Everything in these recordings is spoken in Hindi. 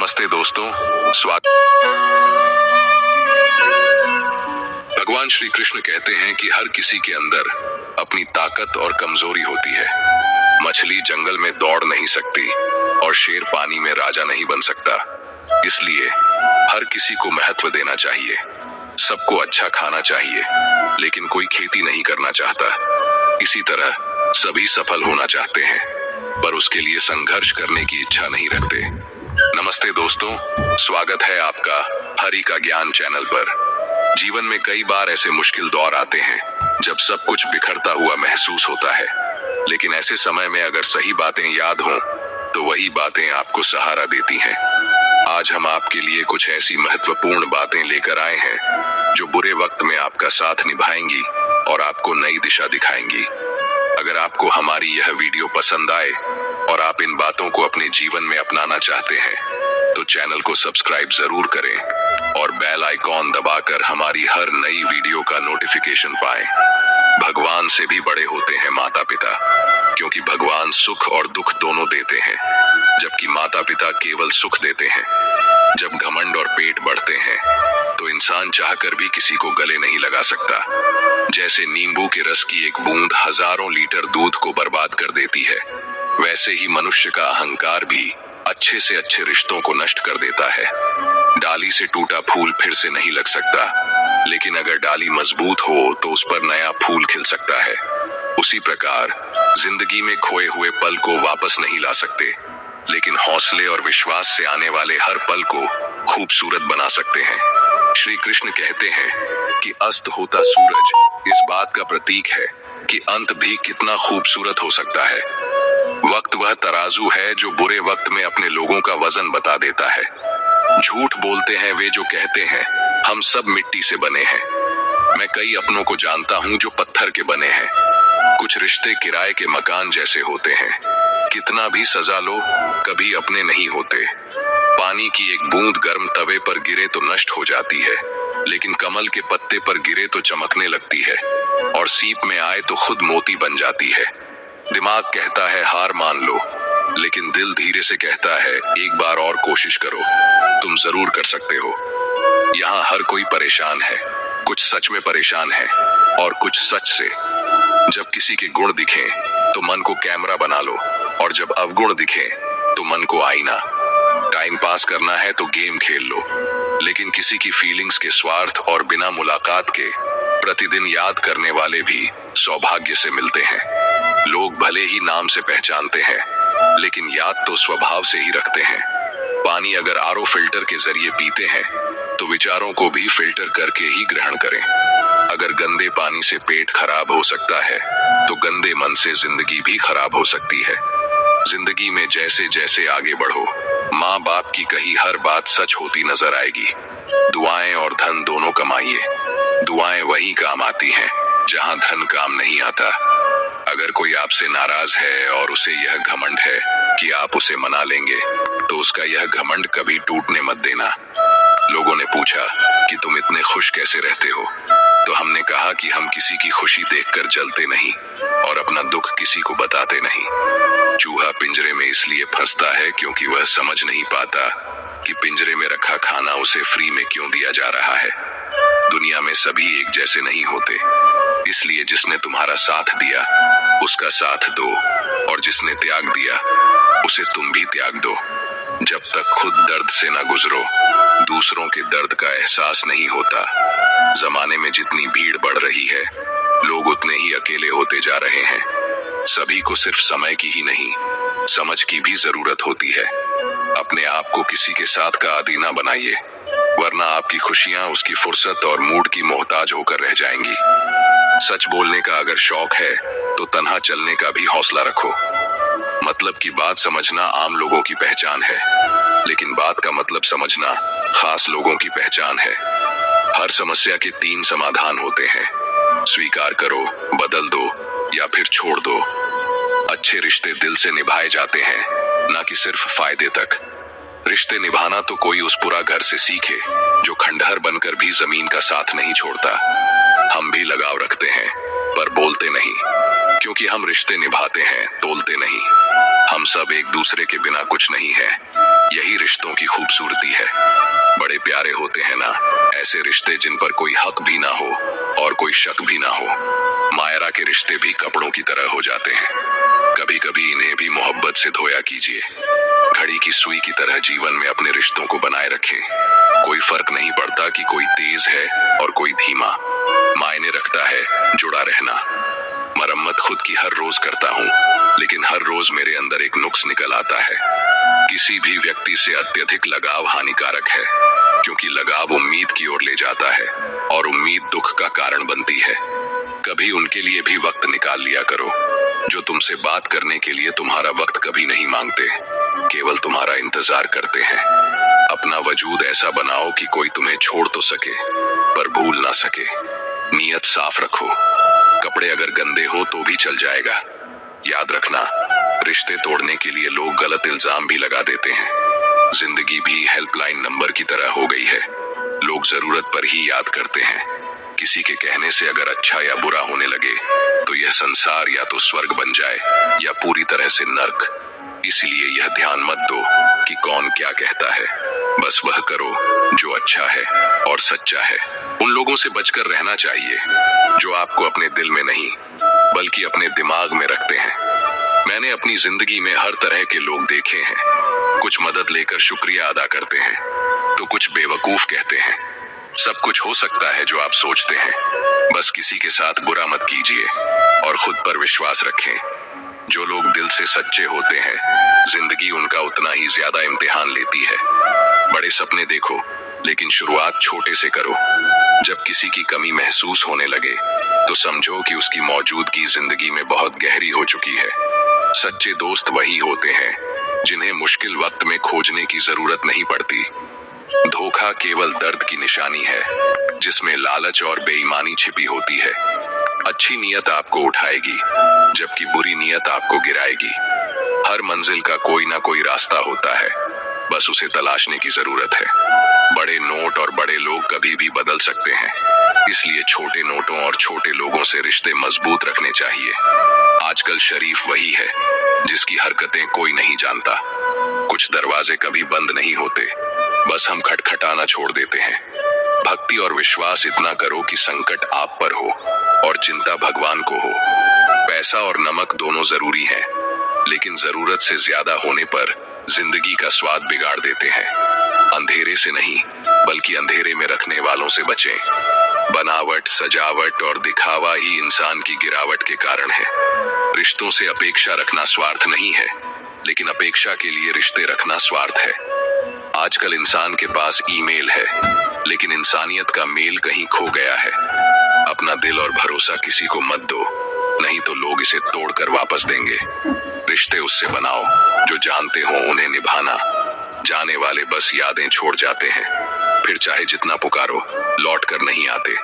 नमस्ते दोस्तों, स्वागत। भगवान श्री कृष्ण कहते हैं कि हर किसी के अंदर अपनी ताकत और कमजोरी होती है। मछली जंगल में दौड़ नहीं सकती और शेर पानी में राजा नहीं बन सकता। इसलिए हर किसी को महत्व देना चाहिए, सबको अच्छा खाना चाहिए, लेकिन कोई खेती नहीं करना चाहता। इसी तरह सभी सफल होना चाहते हैं, पर उसके लिए संघर्ष करने की इच्छा नहीं रखते। नमस्ते दोस्तों, स्वागत है आपका हरि का ज्ञान चैनल पर। जीवन में कई बार ऐसे मुश्किल दौर आते हैं जब सब कुछ बिखरता हुआ महसूस होता है, लेकिन ऐसे समय में अगर सही बातें याद हों तो वही बातें आपको सहारा देती हैं। आज हम आपके लिए कुछ ऐसी महत्वपूर्ण बातें लेकर आए हैं जो बुरे वक्त में आपका साथ निभाएंगी और आपको नई दिशा दिखाएंगी। अगर आपको हमारी यह वीडियो पसंद आए और आप इन बातों को अपने जीवन में अपनाना चाहते हैं तो चैनल को सब्सक्राइब जरूर करें और बेल आइकॉन दबाकर हमारी हर नई वीडियो का नोटिफिकेशन पाएं। भगवान से भी बड़े होते हैं माता पिता, क्योंकि भगवान सुख और दुख दोनों देते हैं, जबकि माता पिता केवल सुख देते हैं। जब घमंड और पेट बढ़ते हैं तो इंसान चाहकर भी किसी को गले नहीं लगा सकता। जैसे नींबू के रस की एक बूंद हजारों लीटर दूध को बर्बाद कर देती है, वैसे ही मनुष्य का अहंकार भी अच्छे से अच्छे रिश्तों को नष्ट कर देता है। डाली से टूटा फूल फिर से नहीं लग सकता, लेकिन अगर डाली मजबूत हो तो उस पर नया फूल खिल सकता है। उसी प्रकार जिंदगी में खोए हुए पल को वापस नहीं ला सकते, लेकिन हौसले और विश्वास से आने वाले हर पल को खूबसूरत बना सकते हैं। श्री कृष्ण कहते हैं कि अस्त होता सूरज इस बात का प्रतीक है कि अंत भी कितना खूबसूरत हो सकता है। वक्त वह तराजू है जो बुरे वक्त में अपने लोगों का वजन बता देता है। झूठ बोलते हैं वे जो कहते हैं हम सब मिट्टी से बने हैं। मैं कई अपनों को जानता हूं जो पत्थर के बने हैं। कुछ रिश्ते किराए के मकान जैसे होते हैं, कितना भी सजा लो कभी अपने नहीं होते। पानी की एक बूंद गर्म तवे पर गिरे तो नष्ट हो जाती है, लेकिन कमल के पत्ते पर गिरे तो चमकने लगती है, और सीप में आए तो खुद मोती बन जाती है। दिमाग कहता है हार मान लो, लेकिन दिल धीरे से कहता है एक बार और कोशिश करो, तुम जरूर कर सकते हो। यहाँ हर कोई परेशान है, कुछ सच में परेशान है और कुछ सच से। जब किसी के गुण दिखें तो मन को कैमरा बना लो, और जब अवगुण दिखें तो मन को आईना। टाइम पास करना है तो गेम खेल लो, लेकिन किसी की फीलिंग्स के स्वार्थ और बिना मुलाकात के प्रतिदिन याद करने वाले भी सौभाग्य से मिलते हैं। लोग भले ही नाम से पहचानते हैं, लेकिन याद तो स्वभाव से ही रखते हैं। पानी अगर आरओ फिल्टर के जरिए पीते हैं तो विचारों को भी फिल्टर करके ही ग्रहण करें। अगर गंदे पानी से पेट खराब हो सकता है तो गंदे मन से जिंदगी भी खराब हो सकती है। जिंदगी में जैसे जैसे आगे बढ़ो, माँ बाप की कही हर बात सच होती नजर आएगी। दुआएं और धन दोनों कमाइए। दुआएं वही काम आती हैं जहाँ धन काम नहीं आता। अगर कोई आपसे नाराज है और उसे यह घमंड है कि आप उसे मना लेंगे, तो उसका यह घमंड कभी टूटने मत देना। लोगों ने पूछा कि तुम इतने खुश कैसे रहते हो, तो हमने कहा कि हम किसी की खुशी देखकर जलते नहीं और अपना दुख किसी को बताते नहीं। चूहा पिंजरे में इसलिए फंसता है क्योंकि वह समझ नहीं पाता कि पिंजरे में रखा खाना उसे फ्री में क्यों दिया जा रहा है। दुनिया में सभी एक जैसे नहीं होते, इसलिए जिसने तुम्हारा साथ दिया उसका साथ दो, और जिसने त्याग दिया उसे तुम भी त्याग दो। जब तक खुद दर्द से न गुजरो, दूसरों के दर्द का एहसास नहीं होता। जमाने में जितनी भीड़ बढ़ रही है, लोग उतने ही अकेले होते जा रहे हैं। सभी को सिर्फ समय की ही नहीं, समझ की भी जरूरत होती है। अपने आप को किसी के साथ का आदी ना बनाइए, वरना आपकी खुशियां उसकी फुर्सत और मूड की मोहताज होकर रह जाएंगी। सच बोलने का अगर शौक है तो तन्हा चलने का भी हौसला रखो। मतलब की बात समझना आम लोगों की पहचान है, लेकिन बात का मतलब समझना खास लोगों की पहचान है। हर समस्या के 3 समाधान होते हैं, स्वीकार करो, बदल दो या फिर छोड़ दो। अच्छे रिश्ते दिल से निभाए जाते हैं, ना कि सिर्फ फायदे तक। रिश्ते निभाना तो कोई उस पूरा घर से सीखे जो खंडहर बनकर भी जमीन का साथ नहीं छोड़ता। हम भी लगाव रखते हैं पर बोलते नहीं, क्योंकि हम रिश्ते निभाते हैं, तोलते नहीं। हम सब एक दूसरे के बिना कुछ नहीं है। यही रिश्तों की खूबसूरती है। बड़े प्यारे होते हैं ना ऐसे रिश्ते जिन पर कोई हक भी ना हो और कोई शक भी ना हो। मायरा के रिश्ते भी कपड़ों की तरह हो जाते हैं। कभी कभी इन्हें भी मोहब्बत से धोया कीजिए। घड़ी की सुई की तरह जीवन में अपने रिश्तों को बनाए रखें। कोई फर्क नहीं पड़ता कि कोई तेज है और कोई धीमा, मायने रखता है जुड़ा रहना। मरम्मत खुद की हर रोज करता हूँ, लेकिन हर रोज मेरे अंदर एक नुक्स निकल आता है। किसी भी व्यक्ति से अत्यधिक लगाव हानिकारक है, क्योंकि लगाव उम्मीद की ओर ले जाता है और उम्मीद दुख का कारण बनती है। कभी उनके लिए भी वक्त निकाल लिया करो जो तुमसे बात करने के लिए तुम्हारा वक्त कभी नहीं मांगते, केवल तुम्हारा इंतजार करते हैं। अपना वजूद ऐसा बनाओ कि कोई तुम्हें छोड़ तो सके पर भूल ना सके। नीयत साफ रखो। कपड़े अगर गंदे हो तो भी चल जाएगा। याद रखना, रिश्ते तोड़ने के लिए लोग गलत इल्जाम भी लगा देते हैं। जिंदगी भी हेल्पलाइन नंबर की तरह हो गई है। लोग जरूरत पर ही याद करते हैं। किसी के कहने से अगर अच्छा या बुरा होने लगे तो यह संसार या तो स्वर्ग बन जाए या पूरी तरह से नर्क। इसलिए यह ध्यान मत दो कि कौन क्या कहता है। बस वह करो जो अच्छा है और सच्चा है। उन लोगों से बचकर रहना चाहिए जो आपको अपने दिल में नहीं बल्कि अपने दिमाग में रखते हैं। मैंने अपनी जिंदगी में हर तरह के लोग देखे हैं। कुछ मदद लेकर शुक्रिया अदा करते हैं तो कुछ बेवकूफ कहते हैं। सब कुछ हो सकता है जो आप सोचते हैं। बस किसी के साथ बुरा मत कीजिए और खुद पर विश्वास रखें। जो लोग दिल से सच्चे होते हैं, जिंदगी उनका उतना ही ज्यादा इम्तिहान लेती है। बड़े सपने देखो, लेकिन शुरुआत छोटे से करो। जब किसी की कमी महसूस होने लगे तो समझो कि उसकी मौजूदगी जिंदगी में बहुत गहरी हो चुकी है। सच्चे दोस्त वही होते हैं जिन्हें मुश्किल वक्त में खोजने की जरूरत नहीं पड़ती। धोखा केवल दर्द की निशानी है जिसमें लालच और बेईमानी छिपी होती है। अच्छी नीयत आपको उठाएगी जबकि बुरी नीयत आपको गिराएगी। हर मंजिल का कोई ना कोई रास्ता होता है, बस उसे तलाशने की जरूरत है। बड़े नोट और बड़े लोग कभी भी बदल सकते हैं, इसलिए छोटे नोटों और छोटे लोगों से रिश्ते मजबूत रखने चाहिए। आजकल शरीफ वही है जिसकी हरकतें कोई नहीं जानता। कुछ दरवाजे कभी बंद नहीं होते, बस हम खटखटाना छोड़ देते हैं। भक्ति और विश्वास इतना करो कि संकट आप पर हो और चिंता भगवान को हो। पैसा और नमक दोनों जरूरी हैं, लेकिन जरूरत से ज्यादा होने पर जिंदगी का स्वाद बिगाड़ देते हैं। अंधेरे से नहीं बल्कि अंधेरे में रखने वालों से बचें। बनावट, सजावट और दिखावा ही इंसान की गिरावट के कारण है। रिश्तों से अपेक्षा रखना स्वार्थ नहीं है, लेकिन अपेक्षा के लिए रिश्ते रखना स्वार्थ है। आजकल इंसान के पास ईमेल है, लेकिन इंसानियत का मेल कहीं खो गया है। अपना दिल और भरोसा किसी को मत दो, नहीं तो लोग इसे तोड़कर वापस देंगे। रिश्ते उससे बनाओ जो जानते हो उन्हें निभाना। जाने वाले बस यादें छोड़ जाते हैं, फिर चाहे जितना पुकारो लौट कर नहीं आते।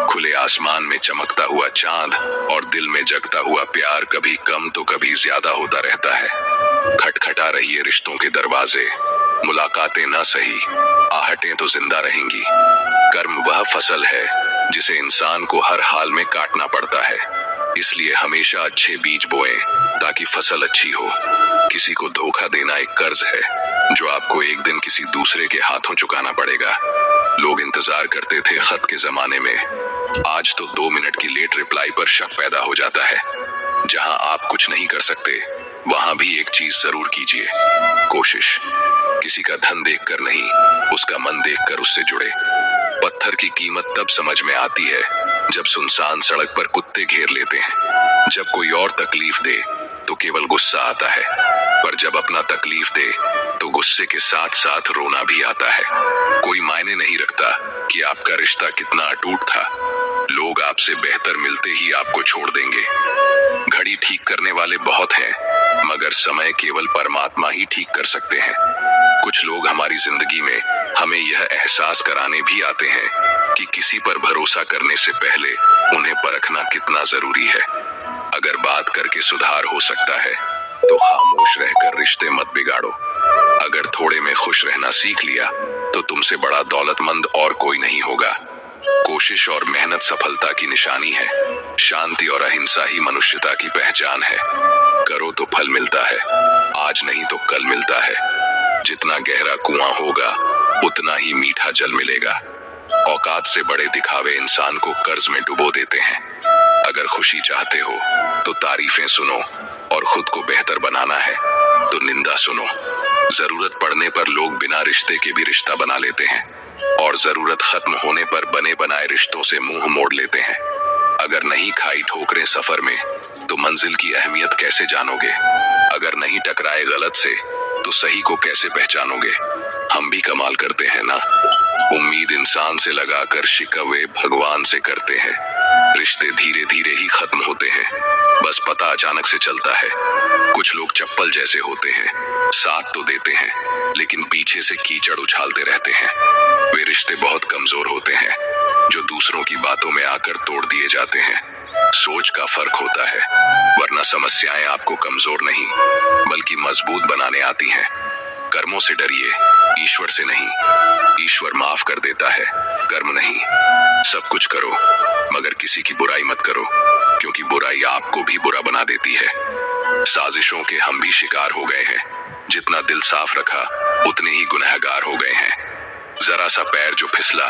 खुले आसमान में चमकता हुआ चांद और दिल में जगता हुआ प्यार कभी कम तो कभी ज्यादा होता रहता है। खटखटा रही है रिश्तों के दरवाजे। मुलाकातें ना सही, आहटें तो जिंदा रहेंगी। कर्म वह फसल है जिसे इंसान को हर हाल में काटना पड़ता है। इसलिए हमेशा अच्छे बीज बोएं ताकि फसल अच्छी हो। किसी को धोखा देना एक कर्ज है जो आपको एक दिन किसी दूसरे के हाथों चुकाना पड़ेगा। लोग इंतजार करते थे खत के जमाने में, आज तो 2 मिनट की लेट रिप्लाई पर शक पैदा हो जाता है। जहां आप कुछ नहीं कर सकते वहां भी एक चीज जरूर कीजिए, कोशिश। किसी का धन देखकर नहीं, उसका मन देखकर उससे जुड़े। पत्थर की कीमत तब समझ में आती है जब सुनसान सड़क पर कुत्ते घेर लेते हैं। जब कोई और तकलीफ दे तो केवल गुस्सा आता है, पर जब अपना तकलीफ दे तो गुस्से के साथ साथ रोना भी आता है। कोई मायने नहीं रखता कि आपका रिश्ता कितना अटूट था। लोग आपसे बेहतर मिलते ही आपको छोड़ देंगे। घड़ी ठीक करने वाले बहुत हैं, मगर समय केवल परमात्मा ही ठीक कर सकते हैं। कुछ लोग हमारी जिंदगी में हमें यह एहसास कराने भी आते हैं कि किसी पर भरोसा करने से पहले उन्हें परखना कितना जरूरी है। अगर बात करके सुधार हो सकता है तो खामोश रहकर रिश्ते मत बिगाड़ो। अगर थोड़े में खुश रहना सीख लिया तो तुमसे बड़ा दौलतमंद और कोई नहीं होगा। कोशिश और मेहनत सफलता की निशानी है। शांति और अहिंसा ही मनुष्यता की पहचान है। करो तो फल मिलता है, आज नहीं तो कल मिलता है। जितना गहरा कुआं होगा उतना ही मीठा जल मिलेगा। औकात से बड़े दिखावे इंसान को कर्ज में डुबो देते हैं। अगर खुशी चाहते हो तो तारीफें सुनो, और खुद को बेहतर बनाना है तो निंदा सुनो। जरूरत पड़ने पर लोग बिना रिश्ते के भी रिश्ता बना लेते हैं, और जरूरत खत्म होने पर बने बनाए रिश्तों से मुंह मोड़ लेते हैं। अगर नहीं खाई ठोकरें सफर में तो मंजिल की अहमियत कैसे जानोगे? अगर नहीं टकराए गलत से तो सही को कैसे पहचानोगे? हम भी कमाल करते हैं ना। उम्मीद इंसान से लगाकर शिकवे भगवान से करते हैं। रिश्ते धीरे धीरे ही खत्म होते हैं, बस पता अचानक से चलता है। कुछ लोग चप्पल जैसे होते हैं, साथ तो देते हैं लेकिन पीछे से कीचड़ उछालते रहते हैं। वे रिश्ते बहुत कमजोर होते हैं जो दूसरों की बातों में आकर तोड़ दिए जाते हैं। सोच का फर्क होता है, वरना समस्याएं आपको कमजोर नहीं बल्कि मजबूत बनाने आती हैं। कर्मों से डरिए, ईश्वर से नहीं। ईश्वर माफ कर देता है, कर्म नहीं। सब कुछ करो मगर किसी की बुराई मत करो, क्योंकि बुराई आपको भी बुरा बना देती है। साजिशों के हम भी शिकार हो गए हैं। जितना दिल साफ रखा उतने ही गुनहगार हो गए हैं। जरा सा पैर जो फिसला,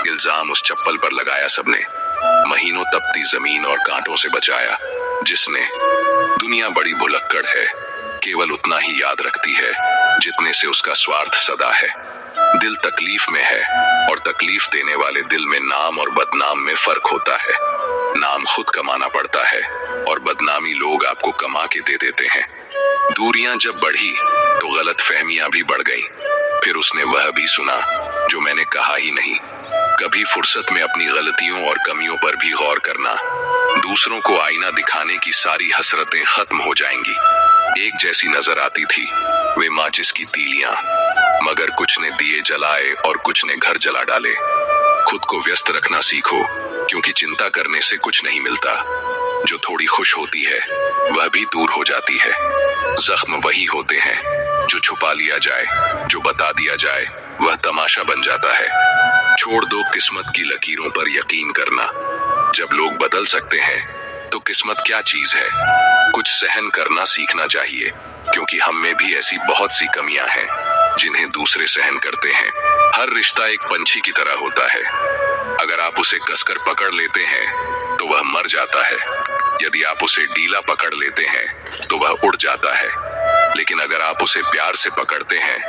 इल्जाम उस चप्पल पर लगाया सबने। महीनों तपती जमीन और कांटों से बचाया जिसने। दुनिया बड़ी भुलक्कड़ है, केवल उतना ही याद रखती है जितने से उसका स्वार्थ सदा है। दिल तकलीफ में है और तकलीफ देने वाले दिल में नाम और बदनाम में फर्क होता है। नाम खुद कमाना पड़ता है और बदनामी लोग आपको कमा के दे देते हैं। दूरियां जब बढ़ी तो गलत फहमियां भी बढ़ गई। फिर उसने वह भी सुना जो मैंने कहा ही नहीं। कभी फुर्सत में अपनी गलतियों और कमियों पर भी गौर करना। दूसरों को आईना दिखाने की सारी हसरतें खत्म हो जाएंगी। एक जैसी नजर आती थी वे माचिस की तीलियां, मगर कुछ ने दिए जलाए और कुछ ने घर जला डाले। खुद को व्यस्त रखना सीखो, क्योंकि चिंता करने से कुछ नहीं मिलता। जो थोड़ी खुश होती है वह भी दूर हो जाती है। जख्म वही होते हैं जो छुपा लिया जाए, जो बता दिया जाए वह तमाशा बन जाता है। छोड़ दो किस्मत की लकीरों पर यकीन करना। जब लोग बदल सकते हैं तो किस्मत क्या चीज है। कुछ सहन करना सीखना चाहिए, क्योंकि हम में भी ऐसी बहुत सी कमियां हैं जिन्हें दूसरे सहन करते हैं। हर रिश्ता एक पंछी की तरह होता है। अगर आप उसे कसकर पकड़ लेते हैं तो वह मर जाता है। यदि आप उसे ढीला पकड़ लेते हैं तो वह उड़ जाता है। लेकिन अगर आप उसे प्यार से पकड़ते हैं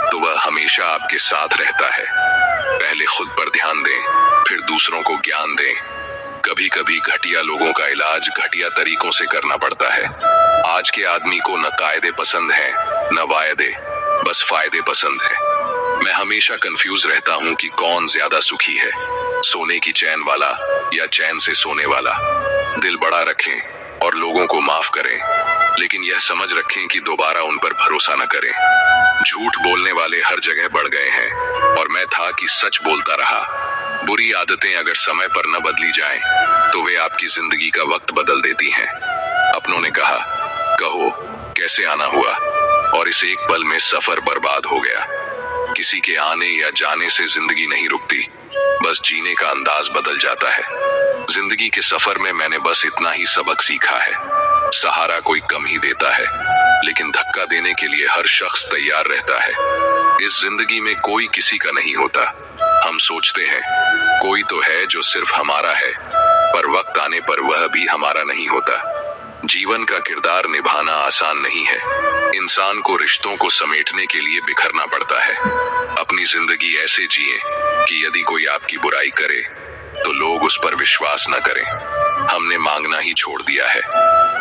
तो वह हमेशा आपके साथ रहता है। पहले खुद पर ध्यान दें, फिर दूसरों को ज्ञान दें। कभी कभी घटिया लोगों का इलाज घटिया तरीकों से करना पड़ता है। आज के आदमी को न कायदे पसंद है न वायदे, बस फायदे पसंद है। मैं हमेशा कंफ्यूज रहता हूँ कि कौन ज्यादा सुखी है, सोने की चैन वाला या चैन से सोने वाला। दिल बड़ा रखें और लोगों को माफ करें, लेकिन यह समझ रखें कि दोबारा उन पर भरोसा न करें। झूठ बोलने वाले हर जगह बढ़ गए हैं और मैं था कि सच बोलता रहा। बुरी आदतें अगर समय पर न बदली जाएं, तो वे आपकी जिंदगी का वक्त बदल देती हैं। अपनों ने कहा, कहो कैसे आना हुआ, और इस एक पल में सफर बर्बाद हो गया। किसी के आने या जाने से जिंदगी नहीं रुकती, बस जीने का अंदाज बदल जाता है। जिंदगी के सफर में मैंने बस इतना ही सबक सीखा है। सहारा कोई कम ही देता है, लेकिन धक्का देने के लिए हर शख्स तैयार रहता है। इस जिंदगी में कोई किसी का नहीं होता। हम सोचते हैं कोई तो है जो सिर्फ हमारा है, पर वक्त आने पर वह भी हमारा नहीं होता। जीवन का किरदार निभाना आसान नहीं है। इंसान को रिश्तों को समेटने के लिए बिखरना पड़ता है। अपनी जिंदगी ऐसे जिए कि यदि कोई आपकी बुराई करे तो लोग उस पर विश्वास न करें। हमने मांगना ही छोड़ दिया है।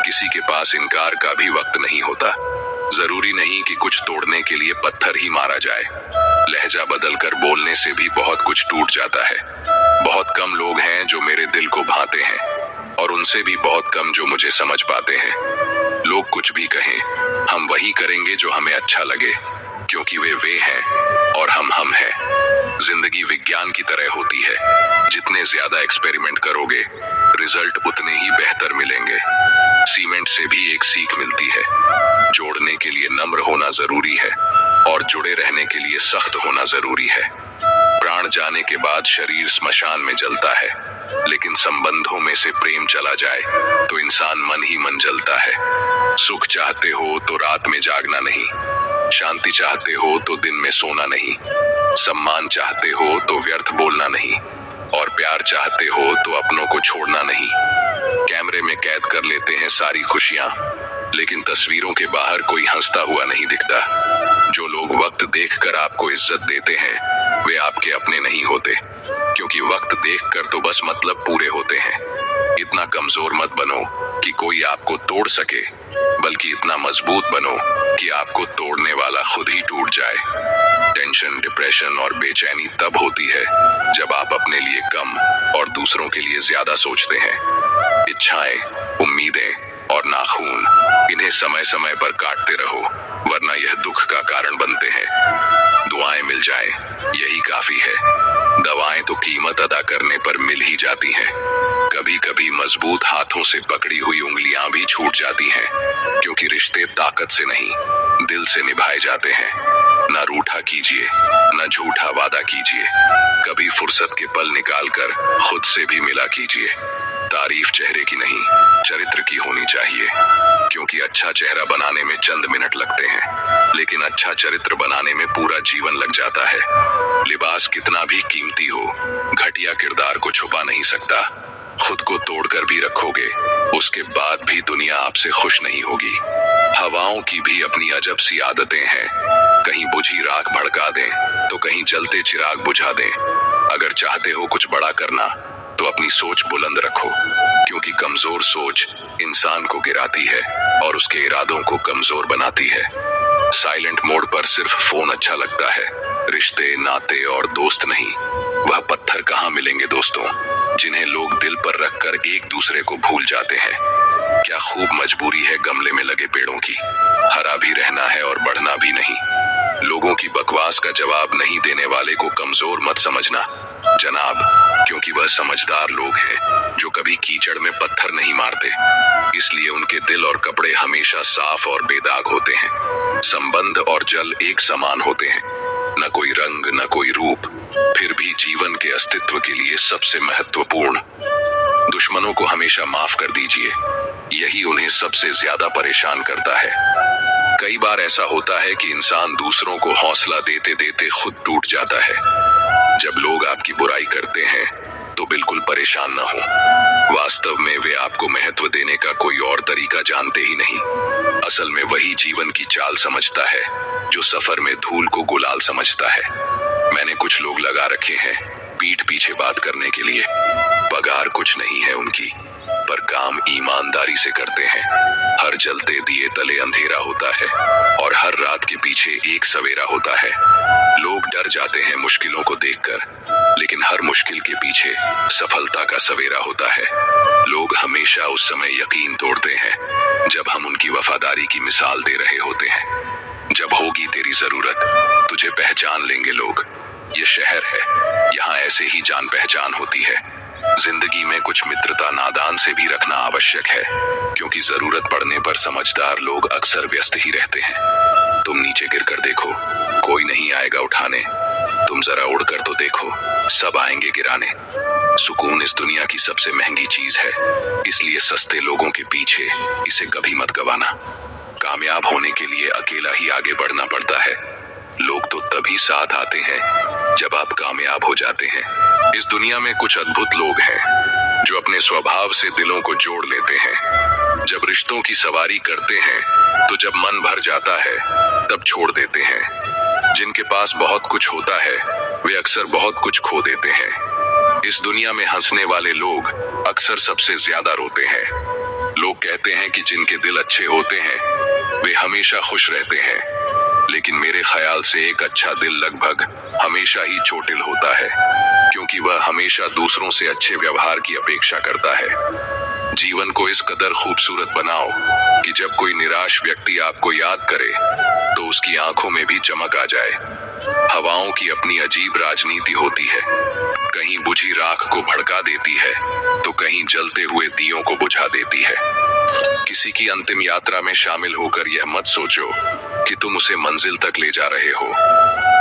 किसी के पास इनकार का भी वक्त नहीं होता। जरूरी नहीं कि कुछ तोड़ने के लिए पत्थर ही मारा जाए। लहजा बदलकर बोलने से भी बहुत कुछ टूट जाता है। बहुत कम लोग हैं जो मेरे दिल को भाते हैं, और उनसे भी बहुत कम जो मुझे समझ पाते हैं। लोग कुछ भी कहें, हम वही करेंगे जो हमें अच्छा लगे, क्योंकि वे हैं और हम हैं। जिंदगी विज्ञान की तरह होती है। जितने ज्यादा एक्सपेरिमेंट करोगे, रिजल्ट उतने ही बेहतर मिलेंगे। सीमेंट से भी एक सीख मिलती है। जोड़ने के लिए नम्र होना जरूरी है, और जुड़े रहने के लिए सख्त होना जरूरी है। प्राण जाने के बाद शरीर स्मशान में जलता है, लेकिन संबंधों में से प्रेम चला जाए तो इंसान मन ही मन जलता है। सुख चाहते हो तो रात में जागना नहीं, शांति चाहते हो तो दिन में सोना नहीं, सम्मान चाहते हो तो व्यर्थ बोलना नहीं, और प्यार चाहते हो तो अपनों को छोड़ना नहीं। कैमरे में कैद कर लेते हैं सारी खुशियां, लेकिन तस्वीरों के बाहर कोई हंसता हुआ नहीं दिखता। जो लोग वक्त देखकर आपको इज्जत देते हैं वे आपके अपने नहीं होते, क्योंकि वक्त देखकर तो बस मतलब पूरे होते हैं। इतना कमजोर मत बनो कि कोई आपको तोड़ सके, बल्कि इतना मजबूत बनो कि आपको तोड़ने वाला खुद ही टूट जाए। टेंशन, डिप्रेशन और बेचैनी तब होती है जब आप अपने लिए कम और दूसरों के लिए ज्यादा सोचते हैं। इच्छाएं, उम्मीदें और नाखून, इन्हें समय समय पर काटते रहो, वरना यह दुख का कारण बनते हैं। दुआएं मिल जाएं, यही काफी है। दवाएं तो कीमत अदा करने पर मिल ही जाती हैं। कभी कभी मजबूत हाथों से पकड़ी हुई उंगलियां भी छूट जाती हैं, क्योंकि रिश्ते ताकत से नहीं दिल से निभाए जाते हैं। न रूठा कीजिए, न झूठा वादा कीजिए। कभी फुर्सत के पल निकालकर खुद से भी मिला कीजिए। तारीफ चेहरे की नहीं, चरित्र की होनी चाहिए, क्योंकि अच्छा चेहरा बनाने में चंद मिनट लगते हैं, लेकिन अच्छा चरित्र बनाने में पूरा जीवन लग जाता है। लिबास कितना भी कीमती हो, घटिया किरदार को छुपा नहीं सकता। खुद को तोड़कर भी रखोगे, उसके बाद भी दुनिया आपसे खुश नहीं होगी। हवाओं की भी अपनी अजब सी आदतें हैं, कहीं बुझी राख भड़का दें तो कहीं जलते चिराग बुझा दें। अगर चाहते हो कुछ बड़ा करना तो अपनी सोच बुलंद रखो, क्योंकि कमजोर सोच इंसान को गिराती है और उसके इरादों को कमजोर बनाती है। साइलेंट मोड पर सिर्फ फोन अच्छा लगता है, रिश्ते, नाते और दोस्त नहीं। वह पत्थर कहाँ मिलेंगे दोस्तों, जिन्हें लोग दिल पर रखकर एक दूसरे को भूल जाते हैं। क्या खूब मजबूरी है गमले में लगे पेड़ों की, हरा भी रहना है और बढ़ना भी नहीं। लोगों की बकवास का जवाब नहीं देने वाले को कमजोर मत समझना जनाब, क्योंकि वह समझदार लोग हैं जो कभी कीचड़ में पत्थर नहीं मारते। इसलिए उनके दिल और कपड़े हमेशा साफ और बेदाग होते हैं। संबंध और जल एक समान होते हैं, न कोई रंग न कोई रूप, फिर भी जीवन के अस्तित्व के लिए सबसे महत्वपूर्ण। दुश्मनों को हमेशा माफ कर दीजिए, यही उन्हें सबसे ज्यादा परेशान करता है। कई बार ऐसा होता है कि इंसान दूसरों को हौसला देते देते खुद टूट जाता है। जब लोग आपकी बुराई करते हैं तो बिल्कुल परेशान न हो। वास्तव में वे आपको महत्व देने का कोई और तरीका जानते ही नहीं। असल में वही जीवन की चाल समझता है जो सफर में धूल को गुलाल समझता है। मैंने कुछ लोग लगा रखे हैं पीठ पीछे बात करने के लिए। पगार कुछ नहीं है उनकी, पर काम ईमानदारी से करते हैं। हर जलते दिए तले अंधेरा होता है और हर रात के पीछे एक सवेरा होता है। लोग डर जाते हैं मुश्किलों को देखकर, लेकिन हर मुश्किल के पीछे सफलता का सवेरा होता है। लोग हमेशा उस समय यकीन तोड़ते हैं जब हम उनकी वफादारी की मिसाल दे रहे होते हैं। जब होगी तेरी जरूरत तुझे पहचान लेंगे लोग। ये शहर है, यहाँ ऐसे ही जान पहचान होती है। जिंदगी में कुछ मित्रता नादान से भी रखना आवश्यक है, क्योंकि जरूरत पड़ने पर समझदार लोग अक्सर व्यस्त ही रहते हैं। तुम नीचे गिरकर देखो, कोई नहीं आएगा उठाने। तुम जरा उड़कर तो देखो, सब आएंगे गिराने। सुकून इस दुनिया की सबसे महंगी चीज है, इसलिए सस्ते लोगों के पीछे इसे कभी मत गवाना। कामयाब होने के लिए अकेला ही आगे बढ़ना पड़ता है। लोग तो तभी साथ आते हैं जब आप कामयाब हो जाते हैं। इस दुनिया में कुछ अद्भुत लोग हैं जो अपने स्वभाव से दिलों को जोड़ लेते हैं। जब रिश्तों की सवारी करते हैं तो जब मन भर जाता है तब छोड़ देते हैं। जिनके पास बहुत कुछ होता है वे अक्सर बहुत कुछ खो देते हैं। इस दुनिया में हंसने वाले लोग अक्सर सबसे ज्यादा रोते हैं। लोग कहते हैं कि जिनके दिल अच्छे होते हैं वे हमेशा खुश रहते हैं, लेकिन मेरे ख्याल से एक अच्छा दिल लगभग हमेशा ही चोटिल होता है, क्योंकि वह हमेशा दूसरों से अच्छे व्यवहार की अपेक्षा करता है। जीवन को इस कदर खूबसूरत बनाओ कि जब कोई निराश व्यक्ति आपको याद करे तो उसकी आंखों में भी चमक आ जाए। हवाओं की अपनी अजीब राजनीति होती है, कहीं बुझी राख को भड़का देती है तो कहीं जलते हुए दियों को बुझा देती है। किसी की अंतिम यात्रा में शामिल होकर यह मत सोचो कि तुम उसे मंजिल तक ले जा रहे हो,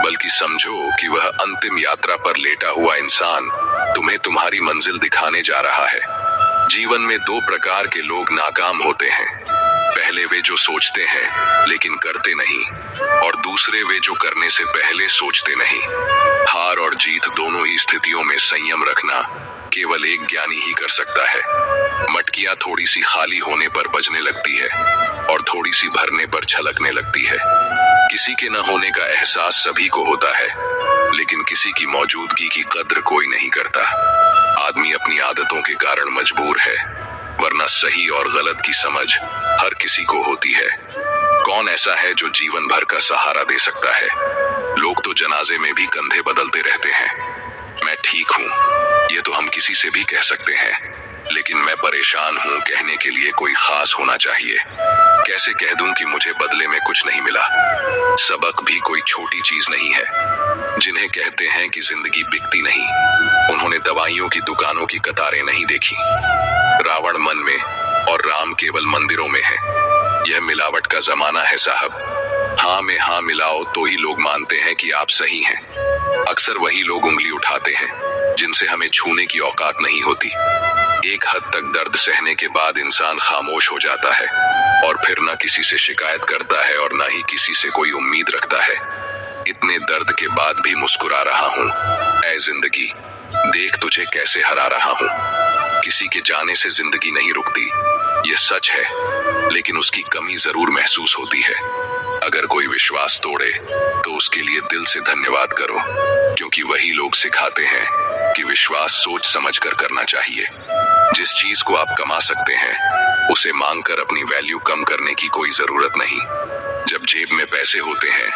बल्कि समझो कि वह अंतिम यात्रा पर लेटा हुआ इंसान तुम्हें तुम्हारी मंजिल दिखाने जा रहा है। जीवन में दो प्रकार के लोग नाकाम होते हैं। पहले पहले वे जो सोचते हैं लेकिन करते नहीं, और दूसरे वे जो करने से पहले सोचते नहीं। हार और जीत दोनों ही स्थितियों में संयम रखना केवल एक ज्ञानी ही कर सकता है। मटकियां थोड़ी सी खाली होने पर बजने लगती है और थोड़ी सी भरने पर छलकने लगती है। किसी के न होने का एहसास सभी को होता है, लेकिन किसी की मौजूदगी की कद्र कोई नहीं करता। आदमी अपनी आदतों के कारण मजबूर है, वरना सही और गलत की समझ हर किसी को होती है। कौन ऐसा है जो जीवन भर का सहारा दे सकता है? लोग तो जनाजे में भी कंधे बदलते रहते हैं। मैं ठीक हूँ, ये तो हम किसी से भी कह सकते हैं, लेकिन मैं परेशान हूँ कहने के लिए कोई खास होना चाहिए। कैसे कह दूं कि मुझे बदले में कुछ नहीं मिला? सबक भी कोई छोटी चीज नहीं है। जिन्हें कहते हैं कि जिंदगी बिकती नहीं, उन्होंने दवाइयों की दुकानों की कतारें नहीं देखी। रावण मन में और राम केवल मंदिरों में है। यह मिलावट का जमाना है साहब। हाँ में हाँ मिलाओ तो ही लोग मानते हैं कि आप सही हैं। अक्सर वही लोग उंगली उठाते हैं जिनसे हमें छूने की औकात नहीं होती। एक हद तक दर्द सहने के बाद इंसान खामोश हो जाता है और फिर न किसी से शिकायत करता है और न ही किसी से कोई उम्मीद रखता है। इतने दर्द के बाद भी मुस्कुरा रहा हूँ। ऐ जिंदगी, देख तुझे कैसे हरा रहा हूँ। किसी के जाने से जिंदगी नहीं रुकती, यह सच है, लेकिन उसकी कमी जरूर महसूस होती है। अगर कोई विश्वास तोड़े तो उसके लिए दिल से धन्यवाद करो, क्योंकि वही लोग सिखाते हैं कि विश्वास सोच समझ कर करना चाहिए। जिस चीज को आप कमा सकते हैं, उसे मांगकर अपनी वैल्यू कम करने की कोई जरूरत नहीं। जब जेब में पैसे होते हैं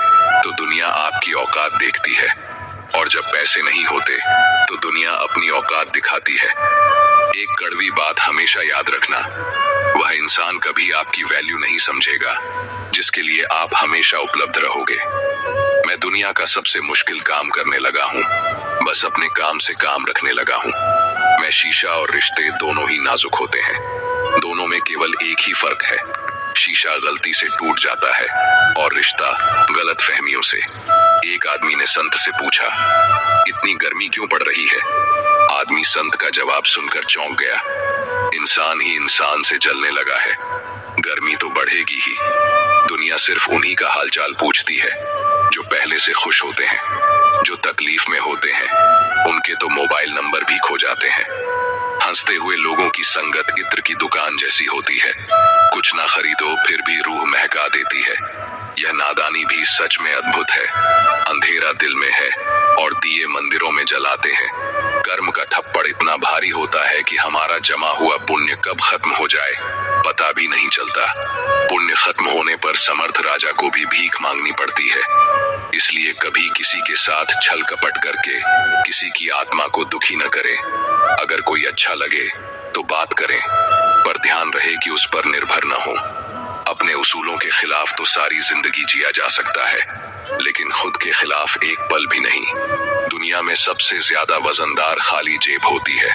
तो दुनिया आपकी औकात देखती है, और जब पैसे नहीं होते तो दुनिया अपनी औकात दिखाती है। एक कड़वी बात हमेशा याद रखना, वह इंसान कभी आपकी वैल्यू नहीं समझेगा जिसके लिए आप हमेशा उपलब्ध रहोगे। मैं दुनिया का सबसे मुश्किल काम करने लगा हूँ, बस अपने काम से काम रखने लगा हूँ। मैं शीशा और रिश्ते दोनों ही नाजुक होते हैं। दोनों में केवल एक ही फर्क है, शीशा गलती से टूट जाता है और रिश्ता गलत फहमियों से। एक आदमी ने संत से पूछा, इतनी गर्मी क्यों पड़ रही है? आदमी संत का जवाब सुनकर चौंक गया। इंसान ही इंसान से जलने लगा है, गर्मी तो बढ़ेगी ही। दुनिया सिर्फ उन्हीं का हालचाल पूछती है जो पहले से खुश होते हैं। जो तकलीफ में होते हैं उनके तो मोबाइल नंबर भी खो जाते हैं। हंसते हुए लोगों की संगत इत्र की दुकान जैसी होती है, कुछ ना खरीदो फिर भी रूह महका देती है। यह नादानी भी सच में अद्भुत है। अंधेरा दिल में है और दिए मंदिरों में जलाते हैं। कर्म का थप्पड़ इतना भारी होता है कि हमारा जमा हुआ पुण्य कब खत्म हो जाए पता भी नहीं चलता। पुण्य खत्म होने पर समर्थ राजा को भी भीख मांगनी पड़ती है। इसलिए कभी किसी के साथ छल कपट करके किसी की आत्मा को दुखी न करें। अगर कोई अच्छा लगे तो बात करें, पर ध्यान रहे कि उस पर निर्भर न हो। अपने उसूलों के खिलाफ तो सारी जिंदगी जिया जा सकता है, लेकिन खुद के खिलाफ एक पल भी नहीं। दुनिया में सबसे ज्यादा वजनदार खाली जेब होती है।